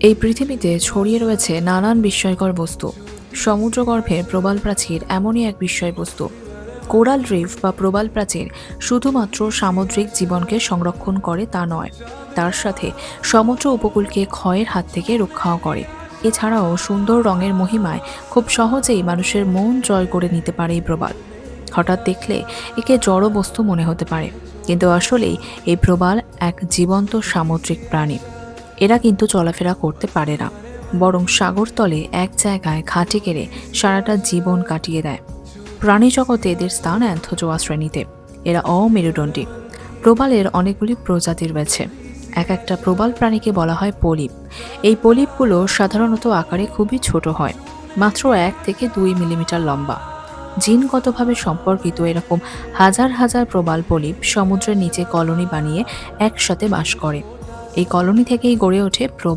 এই পৃথিবীতে ছড়িয়ে রয়েছে নানান বিস্ময়কর বস্তু। সমুদ্রগর্ভের প্রবাল প্রাচীর এমনই এক বিষয়বস্তু। কোরাল রিফ বা প্রবাল প্রাচীর শুধুমাত্র সামুদ্রিক জীবনকে সংরক্ষণ করে তা নয়, তার সাথে সমুদ্র উপকূলকে ক্ষয়ের হাত থেকে রক্ষাও করে। এছাড়াও সুন্দর রঙের মহিমায় খুব সহজেই মানুষের মন জয় করে নিতে পারে এই প্রবাল। হঠাৎ দেখলে একে জড় বস্তু মনে হতে পারে, কিন্তু আসলেই এই প্রবাল এক জীবন্ত সামুদ্রিক প্রাণী। এরা কিন্তু চলাফেরা করতে পারে না, বরং সাগরতলে এক জায়গায় ঘাঁটি কেড়ে সারাটা জীবন কাটিয়ে দেয়। প্রাণী জগতে এদের স্থান অ্যান্থোজোয়া শ্রেণীতে। এরা অমেরুদণ্ডী। প্রবালের অনেকগুলি প্রজাতি রয়েছে। এক একটা প্রবাল প্রাণীকে বলা হয় পলিপ। এই পলিপগুলো সাধারণত আকারে খুবই ছোট হয়, মাত্র 1 থেকে 2 মিলিমিটার লম্বা। জিনগতভাবে সম্পর্কিত এরকম হাজার হাজার প্রবাল পলিপ সমুদ্রের নিচে কলোনি বানিয়ে একসাথে বাস করে। এই কলোনি থেকেই গড়ে ওঠে প্রবাল